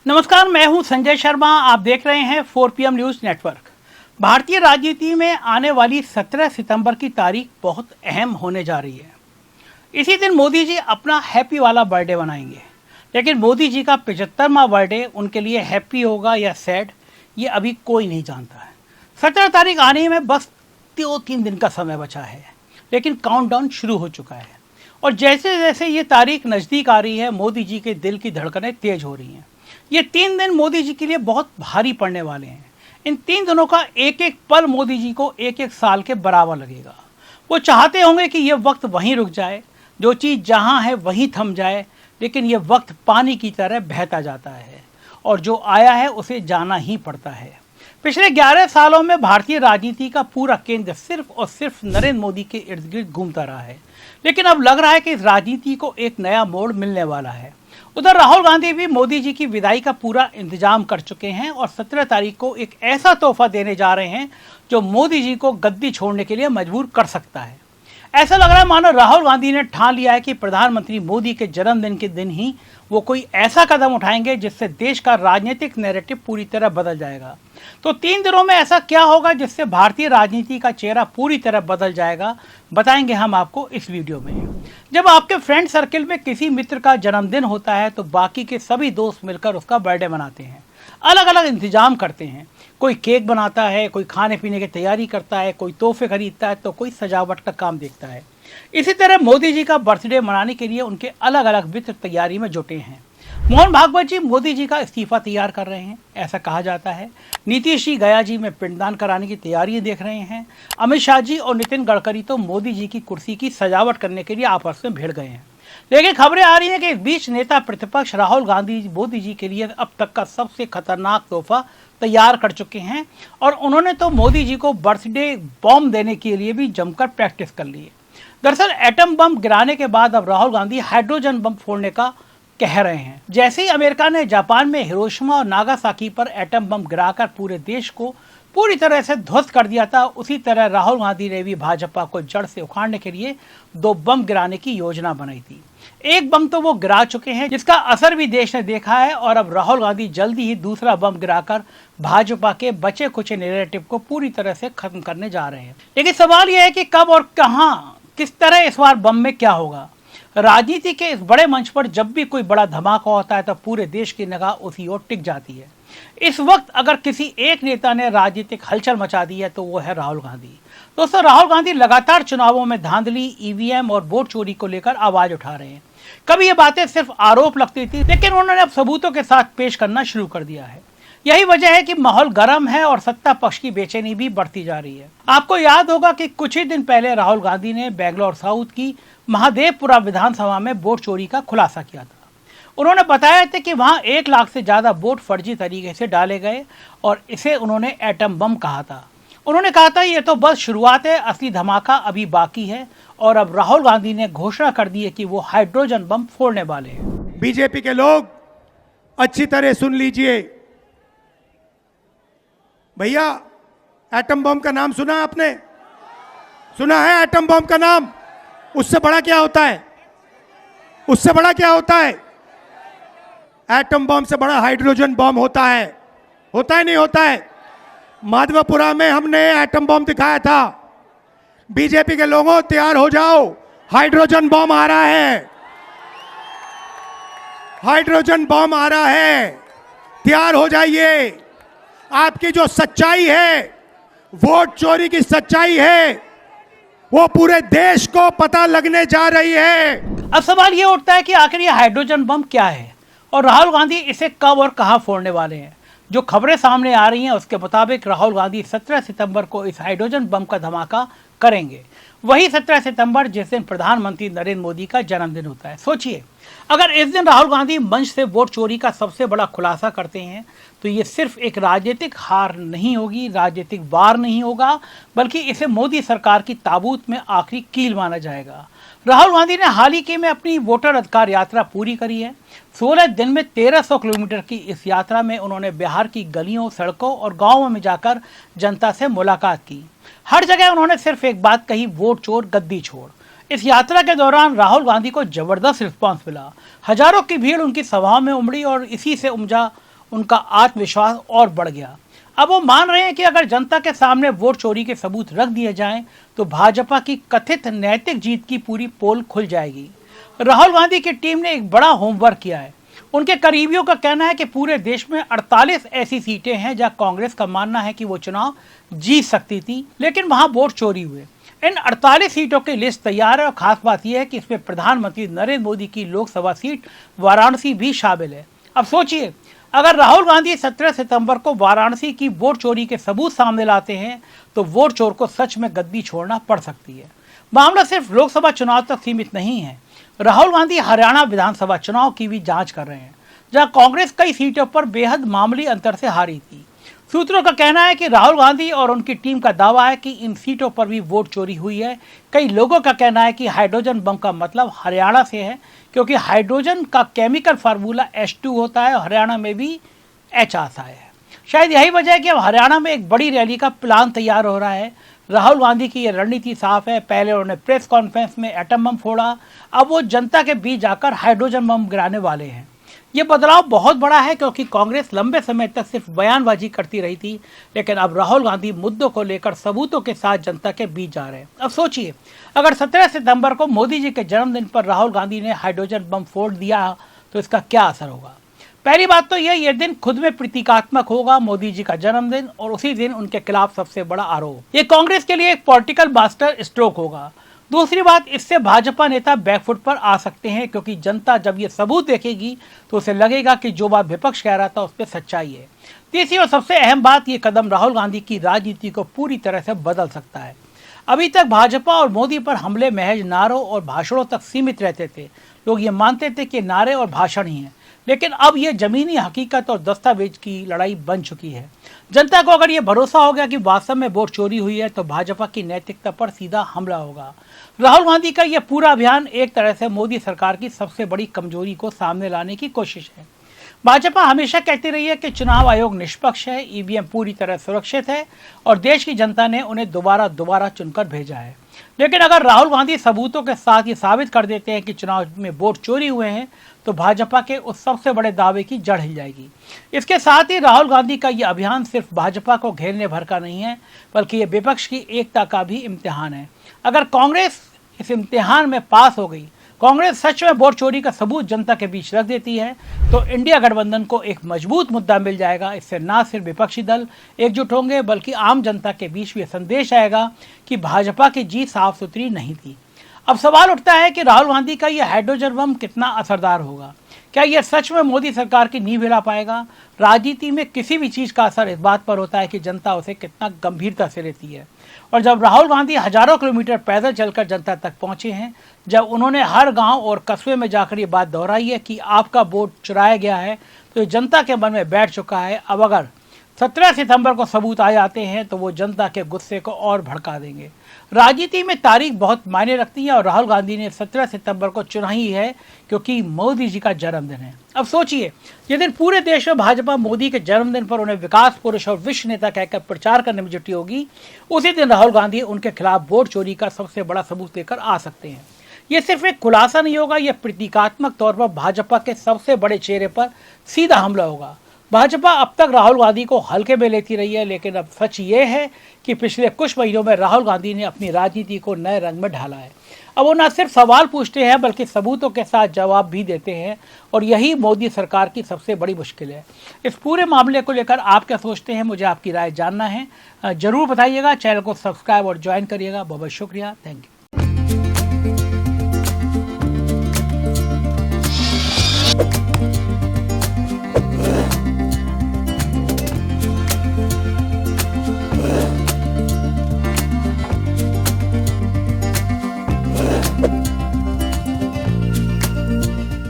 नमस्कार, मैं हूं संजय शर्मा। आप देख रहे हैं 4 PM न्यूज़ नेटवर्क। भारतीय राजनीति में आने वाली 17 सितंबर की तारीख बहुत अहम होने जा रही है। इसी दिन मोदी जी अपना हैप्पी वाला बर्थडे मनाएंगे, लेकिन मोदी जी का 75वां बर्थडे उनके लिए हैप्पी होगा या सैड, ये अभी कोई नहीं जानता है। 17 तारीख आने में बस 2-3 दिन का समय बचा है, लेकिन काउंटडाउन शुरू हो चुका है और जैसे जैसे ये तारीख नज़दीक आ रही है, मोदी जी के दिल की धड़कनें तेज हो रही हैं। ये 3 दिन मोदी जी के लिए बहुत भारी पड़ने वाले हैं। इन 3 दिनों का एक एक पल मोदी जी को एक एक साल के बराबर लगेगा। वो चाहते होंगे कि ये वक्त वहीं रुक जाए, जो चीज़ जहाँ है वहीं थम जाए, लेकिन ये वक्त पानी की तरह बहता जाता है और जो आया है उसे जाना ही पड़ता है। पिछले 11 सालों में भारतीय राजनीति का पूरा केंद्र सिर्फ और सिर्फ नरेंद्र मोदी के इर्द गिर्द घूमता रहा है, लेकिन अब लग रहा है कि इस राजनीति को एक नया मोड़ मिलने वाला है। उधर राहुल गांधी भी मोदी जी की विदाई का पूरा इंतजाम कर चुके हैं और 17 तारीख को एक ऐसा तोहफा देने जा रहे हैं जो मोदी जी को गद्दी छोड़ने के लिए मजबूर कर सकता है। ऐसा लग रहा है मानो राहुल गांधी ने ठान लिया है कि प्रधानमंत्री मोदी के जन्मदिन के दिन ही वो कोई ऐसा कदम उठाएंगे जिससे देश का राजनीतिक नैरेटिव पूरी तरह बदल जाएगा। तो 3 दिनों में ऐसा क्या होगा जिससे भारतीय राजनीति का चेहरा पूरी तरह बदल जाएगा, बताएंगे हम आपको इस वीडियो में। जब आपके फ्रेंड सर्किल में किसी मित्र का जन्मदिन होता है तो बाकी के सभी दोस्त मिलकर उसका बर्थडे मनाते हैं, अलग अलग इंतजाम करते हैं। कोई केक बनाता है, कोई खाने पीने की तैयारी करता है, कोई तोहफे खरीदता है, तो कोई सजावट का काम देखता है। इसी तरह मोदी जी का बर्थडे मनाने के लिए उनके अलग अलग मित्र तैयारी में जुटे हैं। मोहन भागवत जी मोदी जी का इस्तीफा तैयार कर रहे हैं, ऐसा कहा जाता है। नीतीश जी गया जी में पिंडदान कराने की तैयारियां देख रहे हैं। अमित शाह जी और नितिन गडकरी तो मोदी जी की कुर्सी की सजावट करने के लिए आपस में भिड़ गए हैं। लेकिन खबरें आ रही हैं कि इस बीच नेता प्रतिपक्ष राहुल गांधी मोदी जी के लिए अब तक का सबसे खतरनाक तोहफा तैयार कर चुके हैं और उन्होंने तो मोदी जी को बर्थडे बॉम्ब देने के लिए भी जमकर प्रैक्टिस कर ली है। दरअसल एटम बम गिराने के बाद अब राहुल गांधी हाइड्रोजन बम फोड़ने का कह रहे हैं। जैसे ही अमेरिका ने जापान में हिरोशिमा और नागासाकी पर एटम बम गिराकर पूरे देश को पूरी तरह से ध्वस्त कर दिया था, उसी तरह राहुल गांधी ने भी भाजपा को जड़ से उखाड़ने के लिए 2 बम गिराने की योजना बनाई थी। एक बम तो वो गिरा चुके हैं, जिसका असर भी देश ने देखा है और अब राहुल गांधी जल्दी ही दूसरा बम गिराकर भाजपा के बचे कुचे नैरेटिव को पूरी तरह से खत्म करने जा रहे हैं। लेकिन सवाल यह है कि कब और कहां, किस तरह इस बार बम में क्या होगा। राजनीति के इस बड़े मंच पर जब भी कोई बड़ा धमाका होता है तो पूरे देश की निगाह उसी ओर टिक जाती है। इस वक्त अगर किसी एक नेता ने राजनीतिक हलचल मचा दी है तो वो है राहुल गांधी। दोस्तों, राहुल गांधी लगातार चुनावों में धांधली, ईवीएम और वोट चोरी को लेकर आवाज उठा रहे हैं। कभी ये बातें सिर्फ आरोप लगती थी, लेकिन उन्होंने अब सबूतों के साथ पेश करना शुरू कर दिया है। यही वजह है कि माहौल गर्म है और सत्ता पक्ष की बेचैनी भी बढ़ती जा रही है। आपको याद होगा कि कुछ ही दिन पहले राहुल गांधी ने बेंगलोर साउथ की महादेवपुरा विधानसभा में वोट चोरी का खुलासा किया था। उन्होंने बताया था कि वहां 1 लाख से ज्यादा वोट फर्जी तरीके से डाले गए और इसे उन्होंने एटम बम कहा था। उन्होंने कहा था ये तो बस शुरुआत है, असली धमाका अभी बाकी है और अब राहुल गांधी ने घोषणा कर दी है कि वो हाइड्रोजन बम फोड़ने वाले हैं। बीजेपी के लोग अच्छी तरह सुन लीजिए भैया, एटम बम का नाम सुना आपने? सुना है एटम बम का नाम? उससे बड़ा क्या होता है? उससे बड़ा क्या होता है? एटम बम से बड़ा हाइड्रोजन बम होता है। होता है नहीं होता है? माधवपुरा में हमने एटम बम दिखाया था। बीजेपी के लोगों तैयार हो जाओ, हाइड्रोजन बम आ रहा है। हाइड्रोजन बम आ रहा है, तैयार हो जाइए। आपकी जो सच्चाई है, वोट चोरी की सच्चाई है, वो पूरे देश को पता लगने जा रही है। अब सवाल ये उठता है कि आखिर ये हाइड्रोजन बम क्या है और राहुल गांधी इसे कब और कहां फोड़ने वाले हैं। जो खबरें सामने आ रही हैं उसके मुताबिक राहुल गांधी 17 सितंबर को इस हाइड्रोजन बम का धमाका करेंगे। वही 17 सितंबर जिस दिन प्रधानमंत्री नरेंद्र मोदी का जन्मदिन होता है। सोचिए, अगर इस दिन राहुल गांधी मंच से वोट चोरी का सबसे बड़ा खुलासा करते हैं तो ये सिर्फ एक राजनीतिक हार नहीं होगी, राजनीतिक वार नहीं होगा, बल्कि इसे मोदी सरकार की ताबूत में आखिरी कील माना जाएगा। राहुल गांधी ने हाल ही में अपनी वोटर अधिकार यात्रा पूरी करी है। 16 दिन में 1300 किलोमीटर की इस यात्रा में उन्होंने बिहार की गलियों, सड़कों और गांवों में जाकर जनता से मुलाकात की। हर जगह उन्होंने सिर्फ एक बात कही, वोट चोर गद्दी छोड़। इस यात्रा के दौरान राहुल गांधी को जबरदस्त रिस्पांस मिला। हजारों की भीड़ उनकी सभाओं में उमड़ी और इसी से उपजा उनका आत्मविश्वास और बढ़ गया। अब वो मान रहे हैं कि अगर जनता के सामने वोट चोरी के सबूत रख दिए जाएं तो भाजपा की कथित नैतिक जीत की पूरी पोल खुल जाएगी। राहुल गांधी की टीम ने एक बड़ा होमवर्क किया है। उनके करीबियों का कहना है कि पूरे देश में 48 ऐसी सीटें हैं जहां कांग्रेस का मानना है कि वो चुनाव जीत सकती थी, लेकिन वहां वोट चोरी हुए। इन 48 सीटों की लिस्ट तैयार है और खास बात यह है कि इसमें प्रधानमंत्री नरेंद्र मोदी की लोकसभा सीट वाराणसी भी शामिल है। अब सोचिए, अगर राहुल गांधी 17 सितंबर को वाराणसी की वोट चोरी के सबूत सामने लाते हैं तो वोट चोर को सच में गद्दी छोड़ना पड़ सकती है। मामला सिर्फ लोकसभा चुनाव तक सीमित नहीं है। राहुल गांधी हरियाणा विधानसभा चुनाव की भी जांच कर रहे हैं, जहां कांग्रेस कई सीटों पर बेहद मामूली अंतर से हारी थी। सूत्रों का कहना है कि राहुल गांधी और उनकी टीम का दावा है कि इन सीटों पर भी वोट चोरी हुई है। कई लोगों का कहना है कि हाइड्रोजन बम का मतलब हरियाणा से है, क्योंकि हाइड्रोजन का केमिकल फार्मूला H2 होता है और हरियाणा में भी H आता है। शायद यही वजह है कि अब हरियाणा में एक बड़ी रैली का प्लान तैयार हो रहा है। राहुल गांधी की ये रणनीति साफ है। पहले उन्होंने प्रेस कॉन्फ्रेंस में एटम बम फोड़ा, अब वो जनता के बीच जाकर हाइड्रोजन बम गिराने वाले हैं। ये बदलाव बहुत बड़ा है, क्योंकि कांग्रेस लंबे समय तक सिर्फ बयानबाजी करती रही थी, लेकिन अब राहुल गांधी मुद्दों को लेकर सबूतों के साथ जनता के बीच जा रहे हैं। अब सोचिए, अगर 17 सितंबर को मोदी जी के जन्मदिन पर राहुल गांधी ने हाइड्रोजन बम फोड़ दिया तो इसका क्या असर होगा। पहली बात तो ये दिन खुद में प्रतीकात्मक होगा, मोदी जी का जन्मदिन और उसी दिन उनके खिलाफ सबसे बड़ा आरोप। ये कांग्रेस के लिए एक पॉलिटिकल मास्टर स्ट्रोक होगा। दूसरी बात, इससे भाजपा नेता बैकफुट पर आ सकते हैं, क्योंकि जनता जब ये सबूत देखेगी तो उसे लगेगा कि जो बात विपक्ष कह रहा था उस पर सच्चाई है। तीसरी और सबसे अहम बात, ये कदम राहुल गांधी की राजनीति को पूरी तरह से बदल सकता है। अभी तक भाजपा और मोदी पर हमले महज नारों और भाषणों तक सीमित रहते थे। लोग ये मानते थे कि नारे और भाषण ही हैं, लेकिन अब ये जमीनी हकीकत और दस्तावेज की लड़ाई बन चुकी है। जनता को अगर ये भरोसा हो गया कि वास्तव में वोट चोरी हुई है तो भाजपा की नैतिकता पर सीधा हमला होगा। राहुल गांधी का यह पूरा अभियान एक तरह से मोदी सरकार की सबसे बड़ी कमजोरी को सामने लाने की कोशिश है। भाजपा हमेशा कहती रही है कि चुनाव आयोग निष्पक्ष है, ईवीएम पूरी तरह सुरक्षित है और देश की जनता ने उन्हें दोबारा चुनकर भेजा है। लेकिन अगर राहुल गांधी सबूतों के साथ ये साबित कर देते हैं कि चुनाव में वोट चोरी हुए हैं तो भाजपा के उस सबसे बड़े दावे की जड़ हिल जाएगी। इसके साथ ही राहुल गांधी का ये अभियान सिर्फ भाजपा को घेरने भर का नहीं है, बल्कि ये विपक्ष की एकता का भी इम्तिहान है। अगर कांग्रेस इस इम्तिहान में पास हो गई, कांग्रेस सच में वोट चोरी का सबूत जनता के बीच रख देती है, तो इंडिया गठबंधन को एक मजबूत मुद्दा मिल जाएगा। इससे न सिर्फ विपक्षी दल एकजुट होंगे, बल्कि आम जनता के बीच भी संदेश आएगा कि भाजपा की जीत साफ सुथरी नहीं थी। अब सवाल उठता है कि राहुल गांधी का यह हाइड्रोजन बम कितना असरदार होगा। क्या यह सच में मोदी सरकार की नींव हिला पाएगा। राजनीति में किसी भी चीज़ का असर इस बात पर होता है कि जनता उसे कितना गंभीरता से लेती है। और जब राहुल गांधी हजारों किलोमीटर पैदल चलकर जनता तक पहुंचे हैं, जब उन्होंने हर गांव और कस्बे में जाकर ये बात दोहराई है कि आपका वोट चुराया गया है, तो जनता के मन में बैठ चुका है। अब अगर 17 सितंबर को सबूत आ जाते हैं तो वो जनता के गुस्से को और भड़का देंगे। राजनीति में तारीख बहुत मायने रखती है और राहुल गांधी ने 17 सितंबर को चुना ही है क्योंकि मोदी जी का जन्मदिन है। अब सोचिए, ये दिन पूरे देश में भाजपा मोदी के जन्मदिन पर उन्हें विकास पुरुष और विश्व नेता कहकर प्रचार करने में जुटी होगी। उसी दिन राहुल गांधी उनके खिलाफ वोट चोरी का सबसे बड़ा सबूत लेकर आ सकते हैं। ये सिर्फ एक खुलासा नहीं होगा, यह प्रतीकात्मक तौर पर भाजपा के सबसे बड़े चेहरे पर सीधा हमला होगा। भाजपा अब तक राहुल गांधी को हल्के में लेती रही है, लेकिन अब सच ये है कि पिछले कुछ महीनों में राहुल गांधी ने अपनी राजनीति को नए रंग में ढाला है। अब वो न सिर्फ सवाल पूछते हैं बल्कि सबूतों के साथ जवाब भी देते हैं, और यही मोदी सरकार की सबसे बड़ी मुश्किल है। इस पूरे मामले को लेकर आप क्या सोचते हैं, मुझे आपकी राय जानना है। जरूर बताइएगा। चैनल को सब्सक्राइब और ज्वाइन करिएगा। बहुत बहुत शुक्रिया। Thank you.